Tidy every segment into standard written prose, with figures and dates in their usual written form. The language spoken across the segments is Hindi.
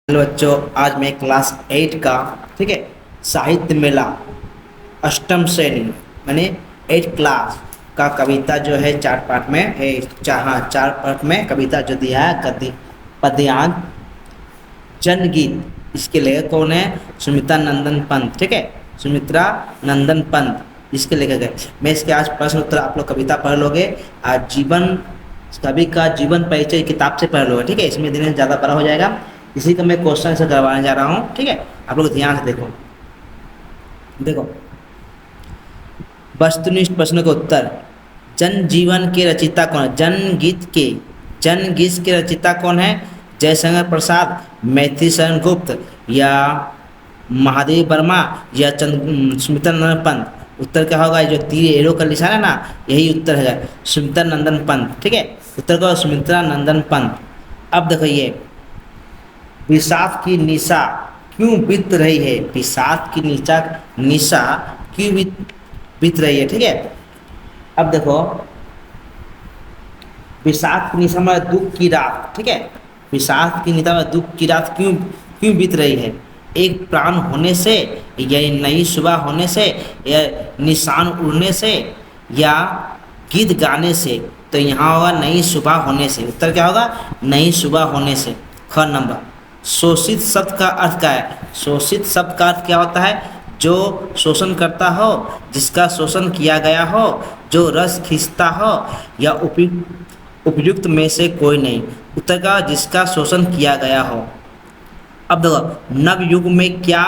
हेलो बच्चों, आज मैं क्लास 8 का ठीक है साहित्य मेला अष्टम श्रेणी मैंने 8 क्लास का कविता जो है 4 पार्ट में है। हाँ, 4 पार्ट में कविता जो दिया है पद्यांश जनगीत। इसके लेखक कौन है? सुमित्रा नंदन पंत। ठीक है, सुमित्रा नंदन पंत इसके लेखक है। मैं इसके आज प्रश्न उत्तर आप लोग कविता पढ़ लोगे। आज कवि का जीवन परिचय किताब से पढ़ लोगे। ठीक है, इसमें दिन ज़्यादा बड़ा हो जाएगा। इसी का मैं क्वेश्चन से करवाने जा रहा हूँ। ठीक है, आप लोग ध्यान से देखो। देखो, वस्तुनिष्ठ प्रश्न का उत्तर। जन जीवन के रचयिता कौन है? जनगीत के रचयिता कौन है? जयशंकर प्रसाद, मैथिली शरण गुप्त, या महादेव वर्मा, या सुमित्रा नंदन पंत। उत्तर क्या होगा? जो तीर एरो का निशान है ना, यही उत्तर है, सुमित्रा नंदन पंत। ठीक है, उत्तर का सुमित्रा नंदन पंत। अब देखो, ये विषाद की निशा क्यों बीत रही है? विषाद की निशा क्यों बीत रही है? ठीक है, अब देखो, विषाद की निशा में दुख की रात। ठीक है, विषाद की निशा में दुख की रात क्यों क्यों बीत रही है? एक प्राण होने से, या नई सुबह होने से, या निशान उड़ने से, या गीत गाने से। तो यहाँ होगा नई सुबह होने से। उत्तर क्या होगा? नई सुबह होने से। ख नंबर। शोषित शब्द का अर्थ क्या है? शोषित शब्द का अर्थ क्या होता है? जो शोषण करता हो, जिसका शोषण किया गया हो, जो रस खींचता हो, या उपयुक्त में से कोई नहीं। उत्तर का जिसका शोषण किया गया हो। अब देखो, नवयुग में क्या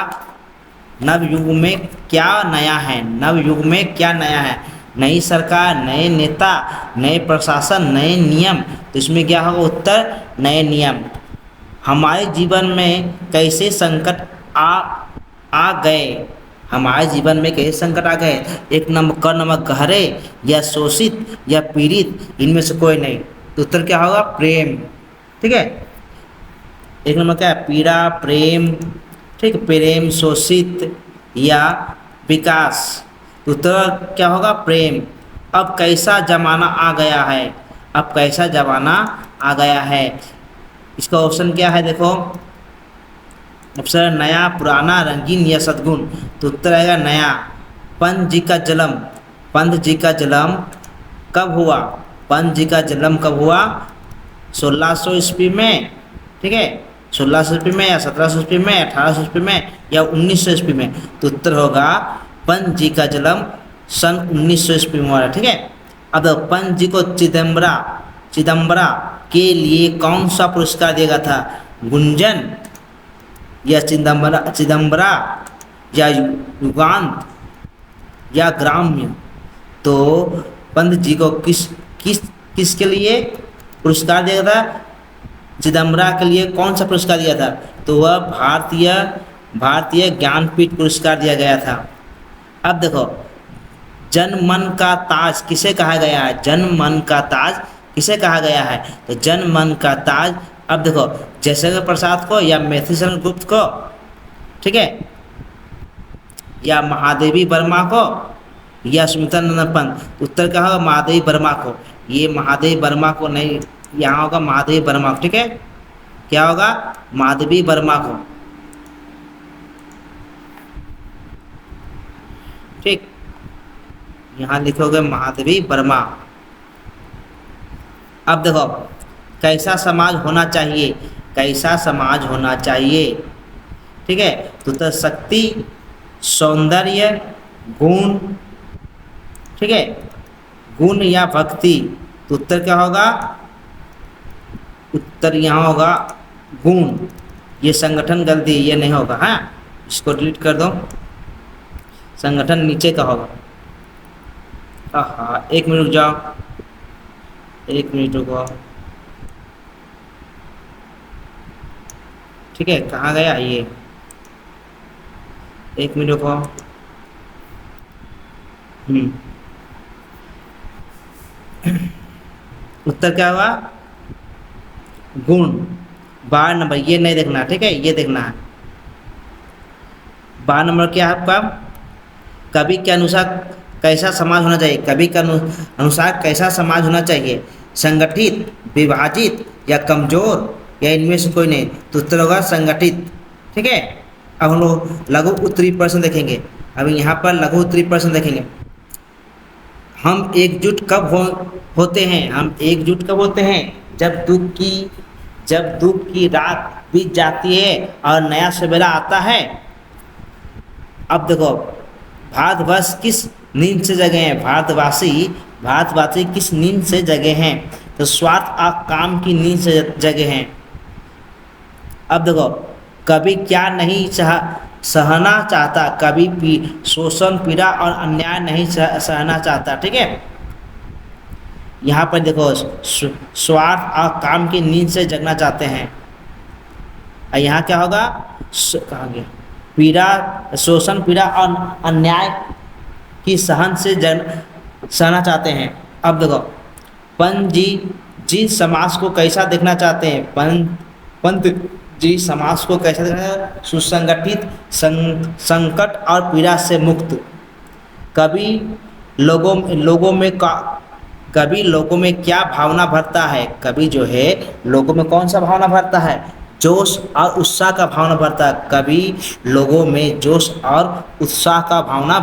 नया है? नवयुग में क्या नया है? नई सरकार, नए नेता, नए प्रशासन, नए नियम। तो इसमें क्या होगा? उत्तर नए नियम। हमारे जीवन में कैसे संकट आ गए? हमारे जीवन में कैसे संकट आ गए? एक नंबर क नंबर गहरे, या शोषित, या पीड़ित, इनमें से कोई नहीं। तो उत्तर क्या होगा? प्रेम। ठीक है, एक नंबर क्या है? पीड़ा, प्रेम। ठीक, प्रेम, शोषित, या विकास। तो उत्तर क्या होगा? प्रेम। अब कैसा जमाना आ गया है? अब कैसा जमाना आ गया है? इसका ऑप्शन क्या है? देखो, ऑप्शन नया, पुराना, रंगीन, या सद्गुण। तो उत्तर आएगा नया। पंत जी का जन्म कब हुआ? पंत जी का जन्म कब हुआ? 1600 ईस्वी में। ठीक है, 1600 ईस्वी में, या 1700 ईस्वी में, 1800 ईस्वी में, या 1900 ईस्वी में। तो उत्तर होगा पंत जी का जन्म सन 1900 ईस्वी में हुआ। ठीक है, अब पंत जी को चिदम्बरा के लिए कौन सा पुरस्कार दिया गया था? गुंजन, या चिदम्बरा, या युगांत, या ग्राम्य। तो पंत जी को किसके लिए पुरस्कार दिया गया था? चिदम्बरा के लिए कौन सा पुरस्कार दिया था? तो वह भारतीय ज्ञानपीठ पुरस्कार दिया गया था। अब देखो, जन मन का ताज किसे कहा गया है? जन मन का ताज किसे कहा गया है? तो जन मन का ताज, अब देखो, जयशंकर प्रसाद को, या मैथिली शरण गुप्त को, ठीक है, या महादेवी वर्मा को, या सुमित्रा नंदन पंत। उत्तर क्या होगा? महादेवी वर्मा को। ये महादेवी वर्मा को नहीं, यहाँ होगा महादेवी वर्मा को। ठीक है, क्या होगा? महादेवी वर्मा को। ठीक, यहाँ लिखोगे महादेवी वर्मा। अब देखो, कैसा समाज होना चाहिए? कैसा समाज होना चाहिए? ठीक है, तो शक्ति, सौंदर्य, गुण, ठीक है, गुण या भक्ति। तो उत्तर क्या होगा? उत्तर यहाँ होगा गुण। ये संगठन गलती, ये नहीं होगा। हाँ, इसको डिलीट कर दो। संगठन नीचे का होगा। हाँ, 1 मिनट रुक जाओ, 1 मिनट रुको। ठीक है, कहाँ गया ये? 1 मिनट रुको। उत्तर क्या हुआ? गुण। 12 नंबर, ये नहीं देखना। ठीक है, ये देखना है। 12 नंबर क्या है आपका? कवि के अनुसार कैसा समाज होना चाहिए? कवि के अनुसार कैसा समाज होना चाहिए? संगठित, विभाजित, या कमजोर, या इनमें से कोई नहीं, तो उत्तर होगा संगठित। ठीक है, अब हम लोग लघु उत्तरी प्रश्न देखेंगे। अभी यहाँ पर लघु उत्तरी प्रश्न देखेंगे। हम एकजुट कब होते हैं? हम एकजुट कब होते हैं? जब दुख की रात बीत जाती है और नया सवेरा आता है। अब देखो, भारतवर्ष किस नींद से जगे हैं? भारतवासी किस नींद से जगे हैं? तो स्वार्थ और काम की नींद से जगे हैं। अब देखो, कभी क्या नहीं सहना चाहता, कभी शोषण पीड़ा और अन्याय नहीं सहना चाहता। ठीक है, यहाँ पर देखो, स्वार्थ और काम की नींद से जगना चाहते हैं। और यहाँ क्या होगा? कहाँ गया? पीड़ा, शोषण पीड़ा और अन्याय की सहन से सहना चाहते हैं। अब देखो, पंत जी समाज को कैसा देखना चाहते हैं? पंत जी समाज को कैसा देखना चाहते हैं? सुसंगठित, संकट और पीड़ा से मुक्त। कभी लोगों में क्या भावना भरता है? कभी जो है लोगों में कौन सा भावना भरता है? जोश और उत्साह का भावना भरता है। कभी लोगों में जोश और उत्साह का भावना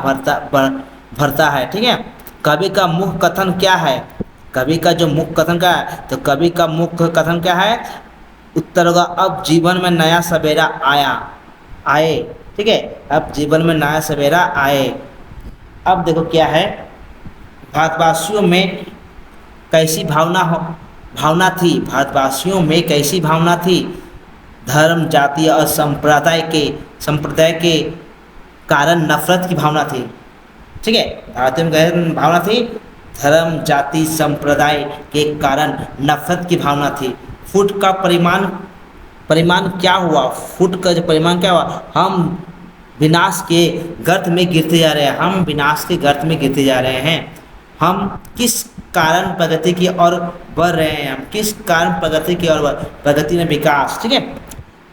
भरता है। ठीक है, कवि का मुख्य कथन क्या है? कवि का जो मुख्य कथन क्या है? तो कवि का मुख्य कथन क्या है? उत्तर होगा, अब जीवन में नया सवेरा आए। ठीक है, अब जीवन में नया सवेरा आए। अब देखो क्या है, भारतवासियों में कैसी भावना थी? भारतवासियों में कैसी भावना थी? धर्म, जाति और संप्रदाय के कारण नफरत की भावना थी। ठीक है, भारतीयों में कैसी भावना थी? धर्म, जाति, संप्रदाय के कारण नफरत की भावना थी। फुट का परिमाण क्या हुआ? फुट का जो परिमाण क्या हुआ? हम विनाश के गर्त में गिरते जा रहे हैं। हम विनाश के गर्त में गिरते जा रहे हैं। हम किस कारण प्रगति की ओर बढ़ रहे हैं? हम किस कारण प्रगति की ओर? प्रगति में विकास। ठीक है,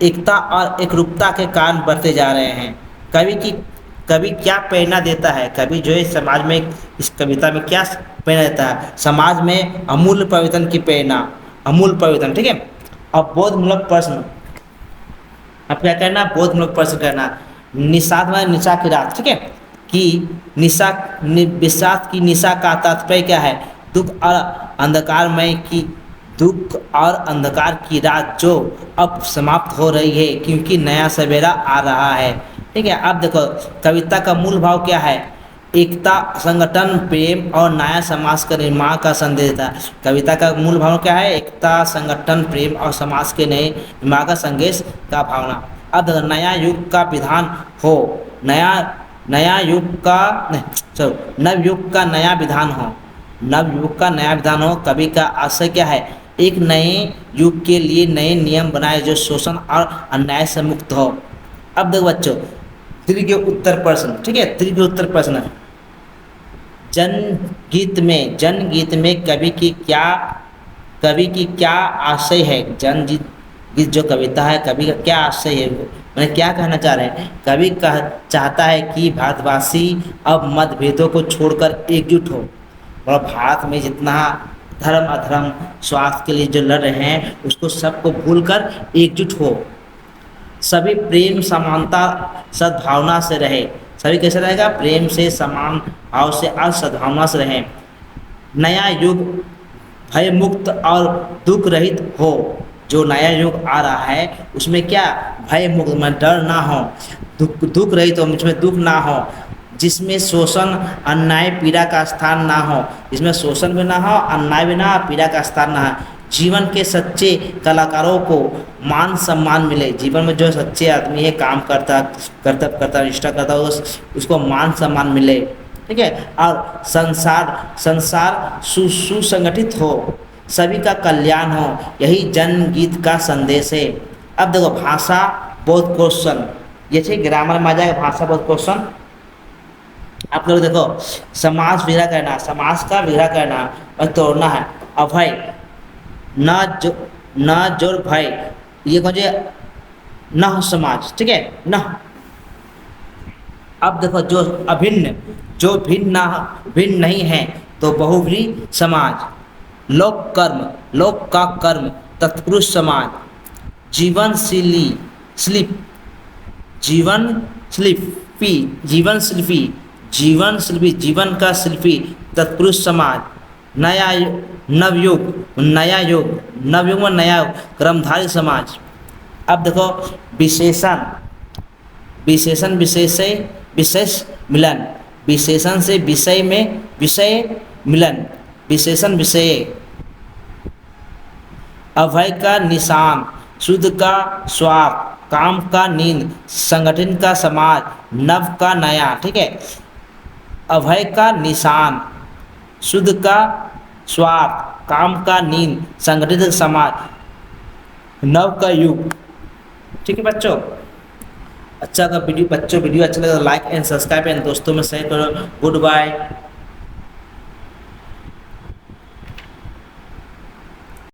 एकता और एकरूपता के कारण बढ़ते जा रहे हैं। कवि क्या प्रेरणा देता है? कवि जो है समाज में, इस कविता में क्या प्रेरणा देता है? समाज में अमूल्य परिवर्तन की प्रेरणा, अमूल्य परिवर्तन। ठीक है, अब बोधमूलक प्रश्न, अब क्या करना? बोधमूलक प्रश्न करना। निशा की रात। ठीक है, कि विषाद की निशा का तात्पर्य क्या है? दुख और अंधकार की रात जो अब समाप्त हो रही है, क्योंकि नया सवेरा आ रहा है। ठीक है, अब देखो, कविता का मूल भाव क्या है? एकता, संगठन, प्रेम और नया समाज का निर्माण का संदेश देता है। कविता का मूल भाव क्या है? एकता, संगठन, प्रेम और समाज के नए निर्माण का संदेश का भावना। अब नया युग का विधान हो, नवयुग का नया विधान हो। कवि का आशय क्या है? एक नए युग के लिए नए नियम बनाए जो शोषण और अन्याय से मुक्त हो। अब देखो बच्चों, तृतीय उत्तर प्रश्न। ठीक है, तृतीय उत्तर प्रश्न, जनगीत में कवि की क्या आशय है? जनगीत जो कविता है, कवि का क्या आशय है? मैंने क्या कहना चाह रहे हैं? कवि चाहता है कि भारतवासी अब मतभेदों को छोड़कर एकजुट हो, और भारत में जितना धर्म अधर्म स्वार्थ के लिए जो लड़ रहे हैं, उसको सबको भूलकर एकजुट हो। सभी प्रेम, समानता, सद्भावना से रहे। सभी कैसे रहेगा? प्रेम से, समान भाव से और सद्भावना से रहें। नया युग भय मुक्त और दुख रहित हो। जो नया युग आ रहा है उसमें क्या? भय मुक्त, में डर ना हो, दुख रहित हो, मुझमें दुख ना हो, जिसमें शोषण, अन्याय, पीड़ा का स्थान ना हो, जिसमें शोषण भी ना हो, अन्याय भी ना हो, पीड़ा का स्थान ना हो। जीवन के सच्चे कलाकारों को मान सम्मान मिले। जीवन में जो सच्चे आदमी है, काम करता निष्ठा करता, उसको मान सम्मान मिले। ठीक है, और संसार सुसंगठित हो, सभी का कल्याण हो, यही जनगीत का संदेश है। अब देखो, भाषा बोध क्वेश्चन, ये थे ग्रामर में आ जाएगा भाषा बोध क्वेश्चन। आप लोग देखो, समाज विग्रह करना, समाज का विग्रह करना और तोड़ना है। अभय, न जोर भय, ये कौन से? न समाज। ठीक है, न। अब देखो, जो अभिन्न, जो भिन्न नहीं है, तो बहुव्रीहि समाज। लोक का कर्म, तत्पुरुष समाज। जीवनशीली स्लिप जीवन शिल्पी जीवन शिल्पी जीवन शिल्पी जीवन का शिल्पी तत्पुरुष समाज नया नवयुग नया युग नवयुग में नया युग कर्मधारी समाज। अब देखो विशेषण विशेषण विशेषय विशेष मिलन विशेषण से विषय में विषय मिलन विशेषण विषय अभय का निशान शुद्ध का स्वार्थ काम का नींद संगठन का समाज नव का नया। ठीक है, अभय का निशान शुद्ध का स्वार्थ काम का नींद संगठित समाज नव का युग। ठीक है बच्चों, अच्छा अगर वीडियो अच्छा लगे तो लाइक एंड सब्सक्राइब एंड दोस्तों में शेयर करो। Good bye.